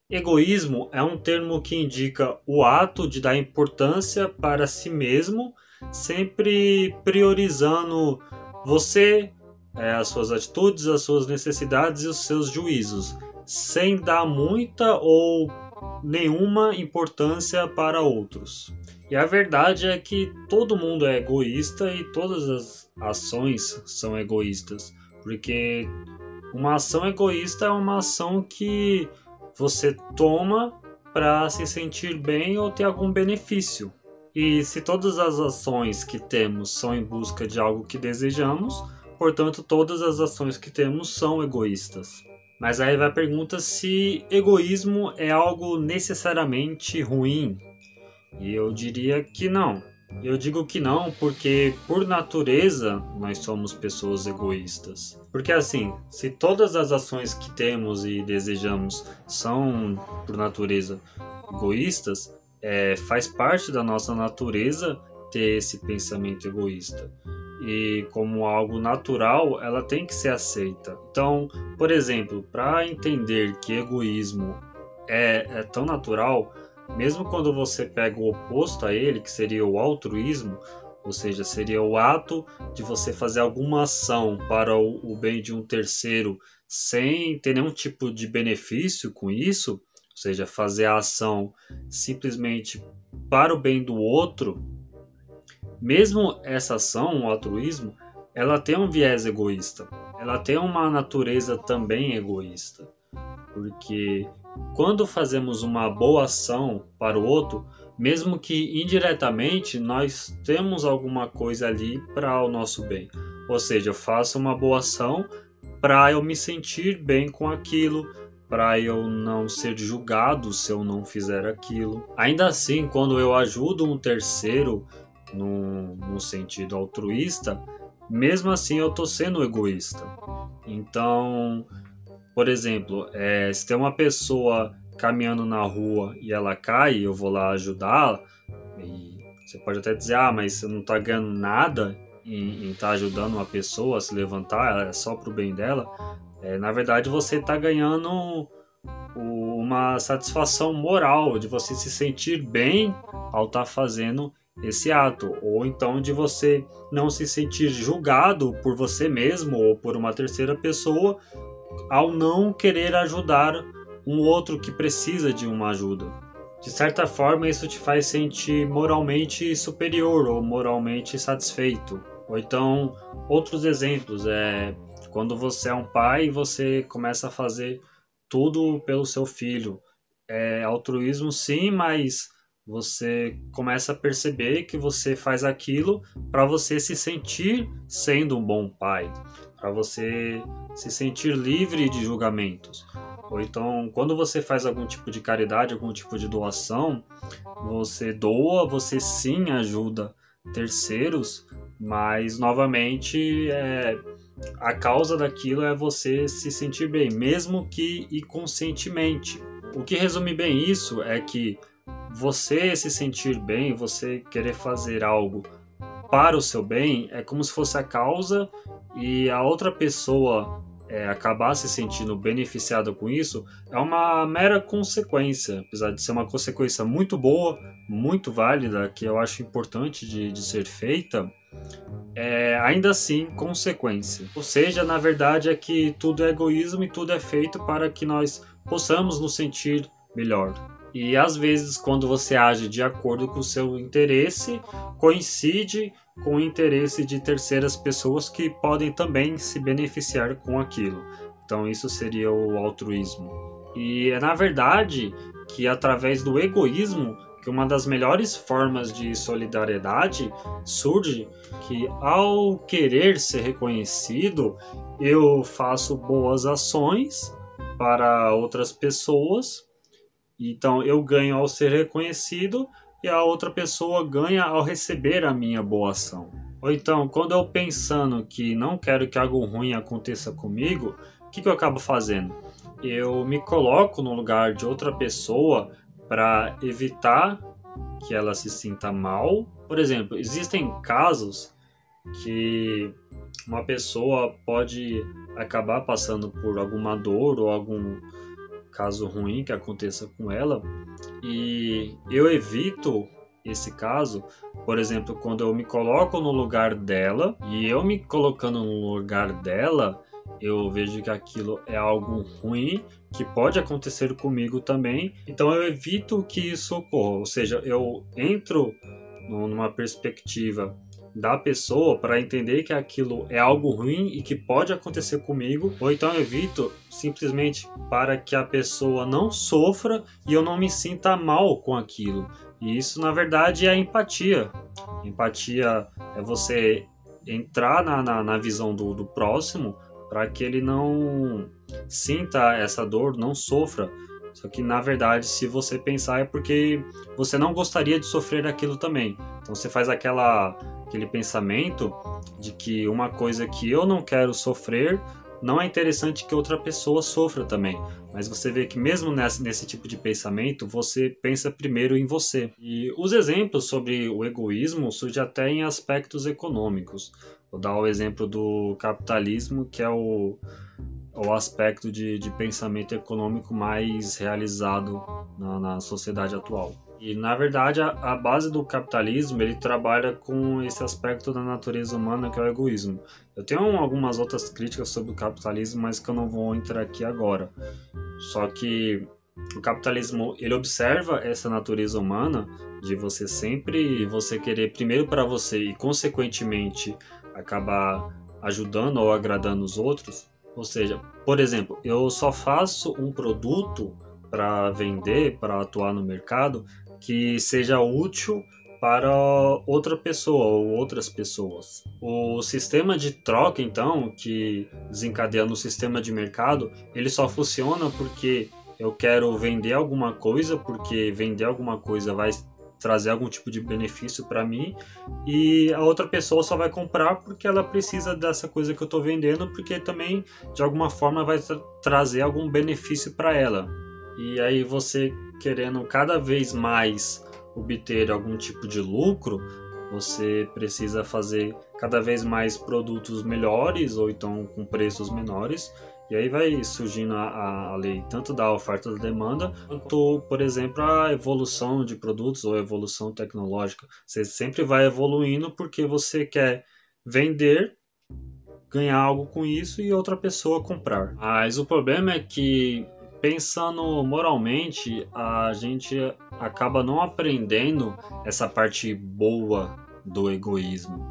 Egoísmo é um termo que indica o ato de dar importância para si mesmo, sempre priorizando você, as suas atitudes, as suas necessidades e os seus juízos, sem dar muita ou nenhuma importância para outros. E a verdade é que todo mundo é egoísta e todas as ações são egoístas, porque uma ação egoísta é uma ação que você toma para se sentir bem ou ter algum benefício. E se todas as ações que temos são em busca de algo que desejamos, portanto, todas as ações que temos são egoístas. Mas aí vai a pergunta se egoísmo é algo necessariamente ruim. E eu diria que não. Eu digo que não porque, por natureza, nós somos pessoas egoístas. Porque, assim, se todas as ações que temos e desejamos são, por natureza, egoístas, faz parte da nossa natureza ter esse pensamento egoísta. E, como algo natural, ela tem que ser aceita. Então, por exemplo, para entender que egoísmo é tão natural. Mesmo quando você pega o oposto a ele, que seria o altruísmo, ou seja, seria o ato de você fazer alguma ação para o bem de um terceiro sem ter nenhum tipo de benefício com isso, ou seja, fazer a ação simplesmente para o bem do outro, mesmo essa ação, o altruísmo, ela tem um viés egoísta, ela tem uma natureza também egoísta. Porque quando fazemos uma boa ação para o outro, mesmo que indiretamente, nós temos alguma coisa ali para o nosso bem. Ou seja, eu faço uma boa ação para eu me sentir bem com aquilo, para eu não ser julgado se eu não fizer aquilo. Ainda assim, quando eu ajudo um terceiro no sentido altruísta, mesmo assim eu estou sendo egoísta. Então, por exemplo, se tem uma pessoa caminhando na rua e ela cai, eu vou lá ajudá-la, e você pode até dizer, ah, mas você não está ganhando nada em estar ajudando uma pessoa a se levantar, é só pro bem dela. Na verdade, você está ganhando uma satisfação moral de você se sentir bem ao estar fazendo esse ato, ou então de você não se sentir julgado por você mesmo ou por uma terceira pessoa ao não querer ajudar um outro que precisa de uma ajuda. De certa forma, isso te faz sentir moralmente superior ou moralmente satisfeito. Ou então, outros exemplos quando você é um pai e você começa a fazer tudo pelo seu filho. É altruísmo sim, mas você começa a perceber que você faz aquilo para você se sentir sendo um bom pai, para você se sentir livre de julgamentos. Ou então, quando você faz algum tipo de caridade, algum tipo de doação, você doa, você sim ajuda terceiros, mas novamente a causa daquilo é você se sentir bem, mesmo que inconscientemente. O que resume bem isso é que você se sentir bem, você querer fazer algo para o seu bem, é como se fosse a causa e a outra pessoa acabar se sentindo beneficiada com isso é uma mera consequência, apesar de ser uma consequência muito boa, muito válida, que eu acho importante de ser feita, ainda assim consequência. Ou seja, na verdade é que tudo é egoísmo e tudo é feito para que nós possamos nos sentir melhor. E às vezes, quando você age de acordo com o seu interesse, coincide com o interesse de terceiras pessoas que podem também se beneficiar com aquilo. Então, isso seria o altruísmo. E é na verdade que através do egoísmo que uma das melhores formas de solidariedade surge, que ao querer ser reconhecido, eu faço boas ações para outras pessoas. Então eu ganho ao ser reconhecido e a outra pessoa ganha ao receber a minha boa ação. Ou então, quando eu pensando que não quero que algo ruim aconteça comigo, o que eu acabo fazendo? Eu me coloco no lugar de outra pessoa para evitar que ela se sinta mal. Por exemplo, existem casos que uma pessoa pode acabar passando por alguma dor ou algum caso ruim que aconteça com ela, e eu evito esse caso, por exemplo, quando eu me coloco no lugar dela, e eu me colocando no lugar dela, eu vejo que aquilo é algo ruim, que pode acontecer comigo também, então eu evito que isso ocorra, ou seja, eu entro numa perspectiva da pessoa para entender que aquilo é algo ruim e que pode acontecer comigo, ou então eu evito simplesmente para que a pessoa não sofra e eu não me sinta mal com aquilo. E isso, na verdade, é empatia. Empatia é você entrar na visão do próximo para que ele não sinta essa dor, não sofra. Só que, na verdade, se você pensar, é porque você não gostaria de sofrer aquilo também. Então você faz aquele pensamento de que uma coisa que eu não quero sofrer, não é interessante que outra pessoa sofra também. Mas você vê que mesmo nesse tipo de pensamento, você pensa primeiro em você. E os exemplos sobre o egoísmo surgem até em aspectos econômicos. Vou dar o exemplo do capitalismo, que é o aspecto de pensamento econômico mais realizado na sociedade atual. E, na verdade, a base do capitalismo, ele trabalha com esse aspecto da natureza humana, que é o egoísmo. Eu tenho algumas outras críticas sobre o capitalismo, mas que eu não vou entrar aqui agora. Só que o capitalismo, ele observa essa natureza humana de você querer primeiro para você e, consequentemente, acabar ajudando ou agradando os outros. Ou seja, por exemplo, eu só faço um produto para vender, para atuar no mercado, que seja útil para outra pessoa ou outras pessoas. O sistema de troca, então, que desencadeia no sistema de mercado, ele só funciona porque eu quero vender alguma coisa, porque vender alguma coisa vai trazer algum tipo de benefício para mim, e a outra pessoa só vai comprar porque ela precisa dessa coisa que eu estou vendendo, porque também de alguma forma vai trazer algum benefício para ela. E aí você querendo cada vez mais obter algum tipo de lucro, você precisa fazer cada vez mais produtos melhores ou então com preços menores. E aí vai surgindo a lei tanto da oferta e da demanda, quanto, por exemplo, a evolução de produtos ou a evolução tecnológica. Você sempre vai evoluindo porque você quer vender, ganhar algo com isso e outra pessoa comprar. Mas o problema é que, pensando moralmente, a gente acaba não aprendendo essa parte boa do egoísmo.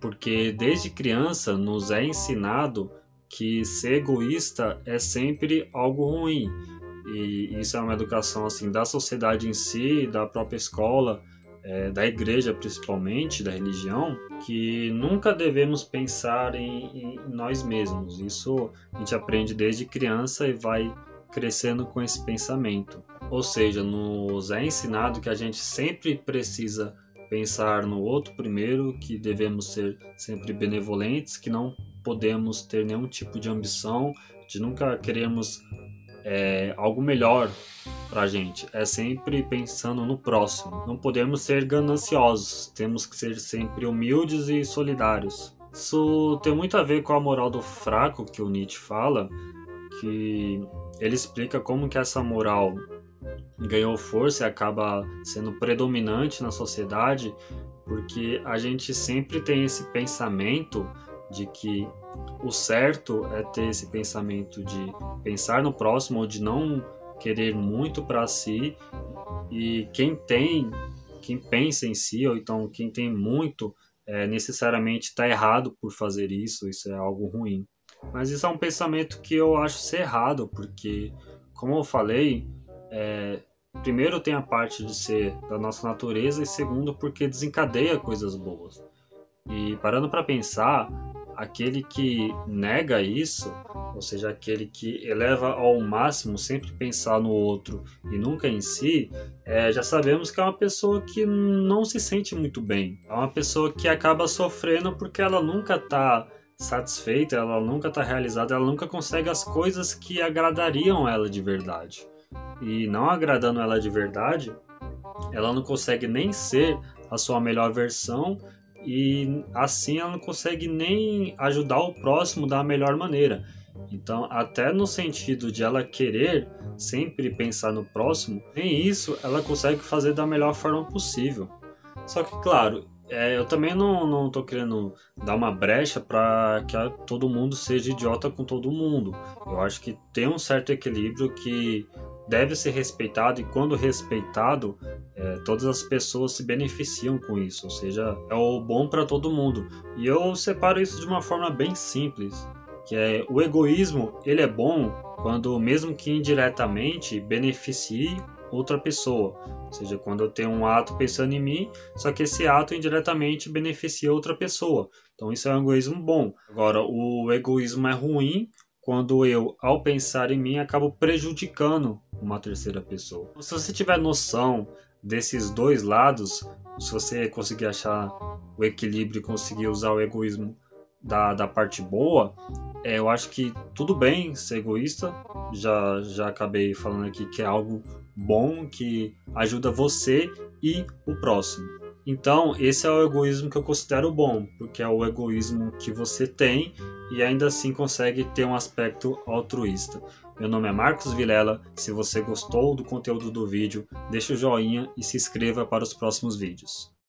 Porque desde criança nos é ensinado que ser egoísta é sempre algo ruim. E isso é uma educação assim da sociedade em si, da própria escola, da igreja principalmente, da religião, que nunca devemos pensar em nós mesmos. Isso a gente aprende desde criança e vai crescendo com esse pensamento. Ou seja, nos é ensinado que a gente sempre precisa pensar no outro primeiro, que devemos ser sempre benevolentes, que não podemos ter nenhum tipo de ambição, de nunca queremos algo melhor para a gente. É sempre pensando no próximo. Não podemos ser gananciosos, temos que ser sempre humildes e solidários. Isso tem muito a ver com a moral do fraco que o Nietzsche fala, que ele explica como que essa moral ganhou força e acaba sendo predominante na sociedade, porque a gente sempre tem esse pensamento de que o certo é ter esse pensamento de pensar no próximo ou de não querer muito para si, e quem pensa em si, ou então quem tem muito, necessariamente está errado por fazer isso é algo ruim. Mas isso é um pensamento que eu acho ser errado, porque, como eu falei, primeiro tem a parte de ser da nossa natureza, e segundo porque desencadeia coisas boas. E parando para pensar, aquele que nega isso, ou seja, aquele que eleva ao máximo sempre pensar no outro e nunca em si, já sabemos que é uma pessoa que não se sente muito bem. É uma pessoa que acaba sofrendo porque ela nunca está satisfeita, ela nunca está realizada, ela nunca consegue as coisas que agradariam ela de verdade. E não agradando ela de verdade, ela não consegue nem ser a sua melhor versão, e assim ela não consegue nem ajudar o próximo da melhor maneira. Então, até no sentido de ela querer sempre pensar no próximo, nem isso ela consegue fazer da melhor forma possível. Só que, claro, eu também não tô querendo dar uma brecha para que todo mundo seja idiota com todo mundo. Eu acho que tem um certo equilíbrio que deve ser respeitado, e quando respeitado, todas as pessoas se beneficiam com isso, ou seja, é o bom para todo mundo. E eu separo isso de uma forma bem simples, que é o egoísmo, ele é bom quando, mesmo que indiretamente, beneficie outra pessoa. Ou seja, quando eu tenho um ato pensando em mim, só que esse ato indiretamente beneficia outra pessoa. Então isso é um egoísmo bom. Agora, o egoísmo é ruim quando eu, ao pensar em mim, acabo prejudicando uma terceira pessoa. Se você tiver noção desses dois lados, se você conseguir achar o equilíbrio e conseguir usar o egoísmo da parte boa, eu acho que tudo bem ser egoísta. Já acabei falando aqui que é algo bom, que ajuda você e o próximo. Então, esse é o egoísmo que eu considero bom, porque é o egoísmo que você tem e ainda assim consegue ter um aspecto altruísta. Meu nome é Marcos Vilela. Se você gostou do conteúdo do vídeo, deixa o joinha e se inscreva para os próximos vídeos.